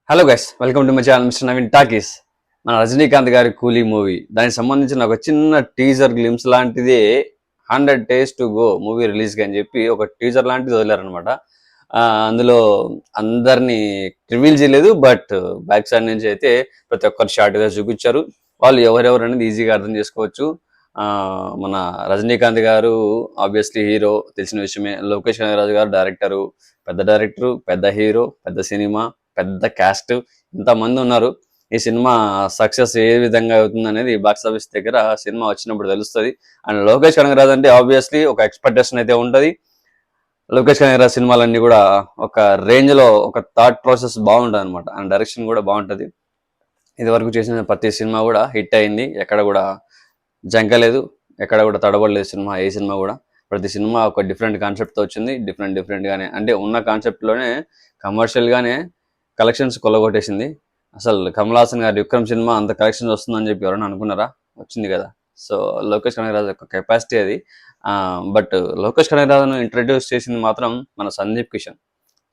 Hello guys, welcome to my channel mister Naveen talkies. మన రజనీకాంత్ గారి కూలీ మూవీ, దానికి సంబంధించిన ఒక చిన్న టీజర్ గ్లిమ్స్ లాంటిది 100 days to go మూవీ రిలీజ్కి అని చెప్పి ఒక టీజర్ లాంటిది వదిలారనమాట. అందులో అందరినీ రివీల్ చేయలేదు, బట్ బ్యాక్ సైడ్ నుంచి అయితే ప్రతి ఒక్కరు షార్ట్గా చూపించారు. వాళ్ళు ఎవరెవరు అనేది ఈజీగా అర్థం చేసుకోవచ్చు. మన రజనీకాంత్ గారు ఆబ్వియస్లీ హీరో, తెలిసిన విషయమే. లోకేష్ కనగరాజు గారు డైరెక్టరు, పెద్ద డైరెక్టరు, పెద్ద హీరో, పెద్ద సినిమా, పెద్ద క్యాస్ట్, ఇంతమంది ఉన్నారు. ఈ సినిమా సక్సెస్ ఏ విధంగా అవుతుంది అనేది బాక్స్ ఆఫీస్ దగ్గర సినిమా వచ్చినప్పుడు తెలుస్తుంది. అండ్ లోకేష్ కనగరాజ్ అంటే ఆబ్వియస్లీ ఒక ఎక్స్పెక్టేషన్ అయితే ఉంటుంది. లోకేష్ కనగరాజ్ సినిమాలన్నీ కూడా ఒక రేంజ్ లో ఒక థాట్ ప్రాసెస్ బాగుంటుంది అనమాట. అండ్ డైరెక్షన్ కూడా బాగుంటుంది. ఇది వరకు చేసిన ప్రతి సినిమా కూడా హిట్ అయింది, ఎక్కడ కూడా జంకలేదు, ఎక్కడ కూడా తడబడలేదు సినిమా. ఏ సినిమా కూడా ప్రతి సినిమా ఒక డిఫరెంట్ కాన్సెప్ట్తో వచ్చింది. డిఫరెంట్ గానే అంటే ఉన్న కాన్సెప్ట్లోనే కమర్షియల్ గానే కలెక్షన్స్ కొల్లగొట్టేసింది. అసలు కమల్ హాసన్ గారి విక్రమ్ సినిమా అంత కలెక్షన్స్ వస్తుందని చెప్పి ఎవరైనా అనుకున్నారా? వచ్చింది కదా. సో లోకేష్ కనగరాజ్ యొక్క కెపాసిటీ అది. బట్ లోకేష్ కనగరాజ్ను ఇంట్రడ్యూస్ చేసింది మాత్రం మన సందీప్ కిషన్.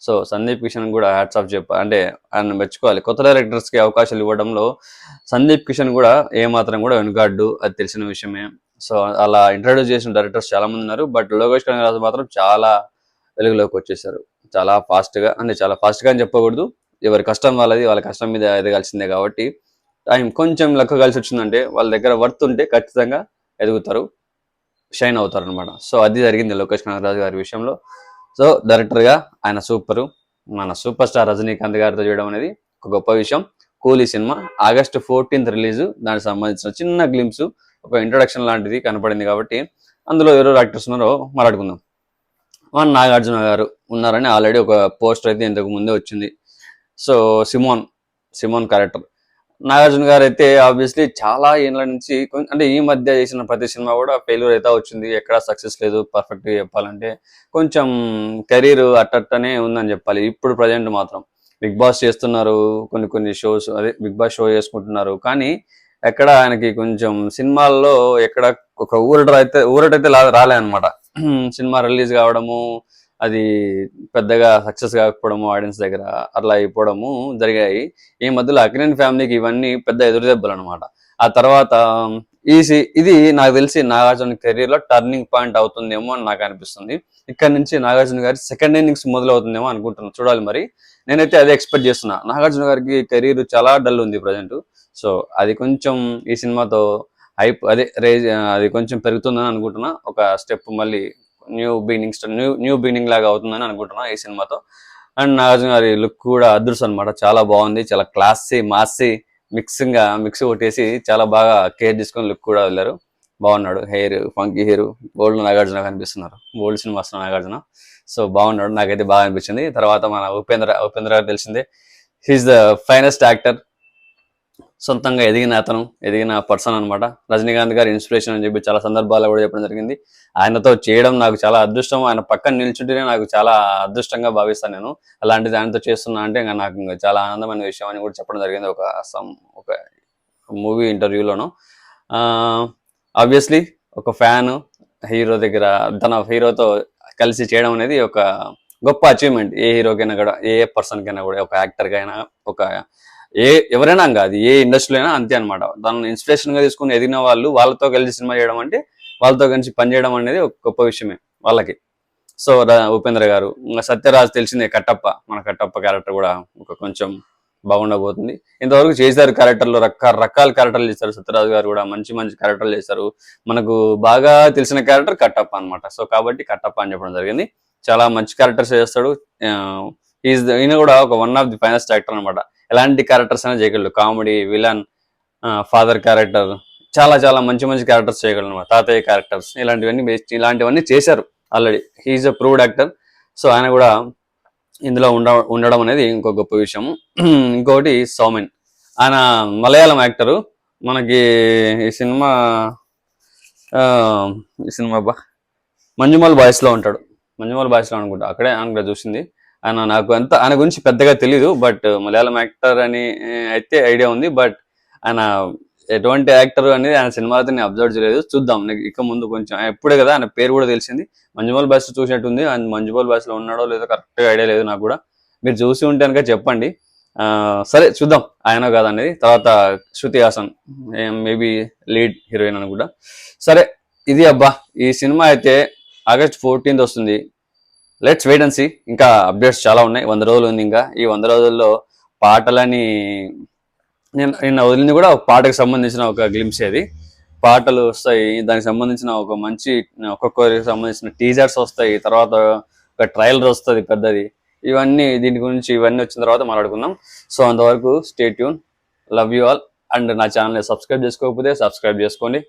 సో సందీప్ కిషన్ కూడా హ్యాట్స్ ఆఫ్ అంటే ఆయన మెచ్చుకోవాలి. కొత్త డైరెక్టర్స్కి అవకాశాలు ఇవ్వడంలో సందీప్ కిషన్ కూడా ఏమాత్రం కూడా వెనుకాడ్డు, అది తెలిసిన విషయమే. సో అలా ఇంట్రడ్యూస్ చేసిన డైరెక్టర్స్ చాలా మంది ఉన్నారు, బట్ లోకేష్ కనగరాజ్ మాత్రం చాలా వెలుగులోకి వచ్చేసారు. చాలా ఫాస్ట్గా, అంటే చాలా ఫాస్ట్గా అని చెప్పకూడదు, ఎవరి కష్టం వాళ్ళది, వాళ్ళ కష్టం మీద ఎదగాల్సిందే. కాబట్టి టైం కొంచెం లెక్క కలిసి వచ్చిందంటే వాళ్ళ దగ్గర వర్త్ ఉంటే ఖచ్చితంగా ఎదుగుతారు, షైన్ అవుతారు అనమాట. సో అది జరిగింది లోకేష్ కనగరాజు గారి విషయంలో. సో డైరెక్టర్గా ఆయన సూపరు. మన సూపర్ స్టార్ రజనీకాంత్ గారితో చేయడం అనేది ఒక గొప్ప విషయం. కూలీ సినిమా August 14th రిలీజు. దానికి సంబంధించిన చిన్న గ్లిమ్స్, ఒక ఇంట్రొడక్షన్ లాంటిది కనపడింది. కాబట్టి అందులో ఎవరెవరు యాక్టర్స్ ఉన్నారో మాట్లాడుకుందాం. మన నాగార్జున గారు ఉన్నారని ఆల్రెడీ ఒక పోస్టర్ అయితే ఇంతకు ముందే వచ్చింది. సో సిమోన్ క్యారెక్టర్ నాగార్జున గారు అయితే ఆబ్వియస్లీ చాలా ఏళ్ళ నుంచి అంటే ఈ మధ్య చేసిన ప్రతి సినిమా కూడా ఫెయిల్యూర్ అయితే వచ్చింది, ఎక్కడా సక్సెస్ లేదు. పర్ఫెక్ట్గా చెప్పాలంటే కొంచెం కెరీర్ అట్టనే ఉందని చెప్పాలి. ఇప్పుడు ప్రజెంట్ మాత్రం బిగ్ బాస్ చేస్తున్నారు, కొన్ని షోస్, అదే బిగ్ బాస్ షో చేసుకుంటున్నారు. కానీ ఎక్కడ ఆయనకి కొంచెం సినిమాల్లో ఎక్కడ ఒక ఊరటైతే రాలే అనమాట. సినిమా రిలీజ్ కావడము, అది పెద్దగా సక్సెస్ కాకపోవడము, ఆడియన్స్ దగ్గర అట్లా అయిపోవడము జరిగాయి. ఈ మధ్యలో అక్కినేని ఫ్యామిలీకి ఇవన్నీ పెద్ద ఎదురుదెబ్బలు అనమాట. ఆ తర్వాత ఇది నాకు తెలిసి నాగార్జున కెరీర్ లో టర్నింగ్ పాయింట్ అవుతుందేమో అని నాకు అనిపిస్తుంది. ఇక్కడ నుంచి నాగార్జున గారి సెకండ్ ఇన్నింగ్స్ మొదలవుతుందేమో అనుకుంటున్నాను. చూడాలి మరి. నేనైతే అదే ఎక్స్పెక్ట్ చేస్తున్నా. నాగార్జున గారికి కెరీర్ చాలా డల్ ఉంది ప్రజెంట్. సో అది కొంచెం ఈ సినిమాతో హైప్, అదే రేజ్, అది కొంచెం పెరుగుతుందని అనుకుంటున్నా. ఒక స్టెప్ మళ్ళీ న్యూ బిగినింగ్ లాగా అవుతుందని అనుకుంటున్నా ఈ సినిమాతో. అండ్ నాగార్జున గారి లుక్ కూడా అదృష్టం అనమాట. చాలా బాగుంది, చాలా క్లాసీ మాసీ మిక్స్ కొట్టేసి చాలా బాగా కేర్ తీసుకొని లుక్ కూడా వెళ్ళారు. బాగున్నాడు. Hair funky hair, old Nagarjuna కనిపిస్తున్నారు. ఓల్డ్ సినిమా వస్తున్న నాగార్జున. సో బాగున్నాడు, నాకైతే బాగా అనిపించింది. తర్వాత మన ఉపేంద్ర గారు తెలిసిందే, హీఈస్ ద ఫైనెస్ట్ యాక్టర్. సొంతంగా ఎదిగిన పర్సన్ అనమాట. రజనీకాంత్ గారి ఇన్స్పిరేషన్ అని చెప్పి చాలా సందర్భాల్లో కూడా చెప్పడం జరిగింది. ఆయనతో చేయడం నాకు చాలా అదృష్టం. ఆయన పక్కన నిల్చుంటేనే నాకు చాలా అదృష్టంగా భావిస్తాను నేను. అలాంటిది ఆయనతో చేస్తున్నా అంటే ఇంకా నాకు చాలా ఆనందమైన విషయం అని కూడా చెప్పడం జరిగింది ఒక మూవీ ఇంటర్వ్యూలోను. ఆబ్వియస్లీ ఒక ఫ్యాన్ హీరో దగ్గర తన హీరోతో కలిసి చేయడం అనేది ఒక గొప్ప అచీవ్మెంట్. ఏ హీరోకైనా కూడా, ఏ పర్సన్కైనా కూడా, ఒక యాక్టర్కైనా, ఒక ఎవరైనా కాదు, ఏ ఇండస్ట్రీలో అయినా అంతే అనమాట. దాన్ని ఇన్స్పిరేషన్ గా తీసుకుని ఎదిగిన వాళ్ళు, వాళ్ళతో కలిసి సినిమా చేయడం అంటే, వాళ్ళతో కలిసి పనిచేయడం అనేది ఒక గొప్ప విషయమే వాళ్ళకి. సో ఉపేంద్ర గారు, ఇంకా సత్యరాజ్ తెలిసిందే, మన కట్టప్ప క్యారెక్టర్ కూడా ఒక కొంచెం బాగుండబోతుంది. ఇంతవరకు చేశారు క్యారెక్టర్లు, రకరకాల క్యారెక్టర్లు చేశారు. సత్యరాజ్ గారు కూడా మంచి క్యారెక్టర్లు చేశారు. మనకు బాగా తెలిసిన క్యారెక్టర్ కట్టప్ప అనమాట. సో కాబట్టి కట్టప్ప అని చెప్పడం జరిగింది. చాలా మంచి క్యారెక్టర్స్ చేస్తాడు. ఈయన కూడా ఒక one of the finest actor అనమాట. ఎలాంటి క్యారెక్టర్స్ అయినా చేయగలడు. కామెడీ, విలన్, ఫాదర్ క్యారెక్టర్, చాలా మంచి క్యారెక్టర్స్ చేయగలడు అనమాట. తాతయ్య క్యారెక్టర్స్, ఇలాంటివన్నీ చేశారు ఆల్రెడీ. హీఈస్ అ ప్రూవ్డ్ యాక్టర్. సో ఆయన కూడా ఇందులో ఉండడం అనేది ఇంకో గొప్ప విషయం. ఇంకొకటి సౌమెన్, ఆయన మలయాళం యాక్టరు. మనకి ఈ సినిమా మంజుమల్ బాయ్స్ లో ఉంటాడు. మంజుమల్ బాయ్స్ లో అనుకుంటా, అక్కడే చూసింది. ఆయన గురించి పెద్దగా తెలీదు, బట్ మలయాళం యాక్టర్ అని అయితే ఐడియా ఉంది. బట్ ఆయన ఎటువంటి యాక్టర్ అనేది ఆయన సినిమాతో నేను అబ్జర్వ్ చేయలేదు. చూద్దాం ఇక ముందు. కొంచెం ఎప్పుడే కదా ఆయన పేరు కూడా తెలిసింది. మంజుమల్ బాయ్స్ చూసినట్టుంది. ఆయన మంజుమల్ బాయ్స్ లో ఉన్నాడో లేదో కరెక్ట్గా ఐడియా లేదు నాకు కూడా. మీరు చూసి ఉంటే కనుక చెప్పండి. సరే చూద్దాం ఆయన కాదు అనేది. తర్వాత Shruti Haasan maybe lead heroine అని కూడా. సరే ఇది అబ్బా ఈ సినిమా అయితే ఆగస్ట్ 14th వస్తుంది. Let's wait and see. ఇంకా అప్డేట్స్ చాలా ఉన్నాయి, 100 రోజులు ఉంది ఇంకా. ఈ 100 రోజుల్లో పాటలని నిన్న వదిలింది కూడా ఒక పాటకు సంబంధించిన ఒక గ్లిమ్స్. అది పాటలు వస్తాయి, దానికి సంబంధించిన ఒక మంచి ఒక్కొక్కరికి సంబంధించిన టీజర్స్ వస్తాయి, తర్వాత ఒక ట్రైలర్ వస్తుంది పెద్దది. ఇవన్నీ దీని గురించి ఇవన్నీ వచ్చిన తర్వాత మాట్లాడుకుందాం. సో అంతవరకు stay tune, love you all. And నా ఛానల్ని సబ్స్క్రైబ్ చేసుకోకపోతే సబ్స్క్రైబ్ చేసుకోండి.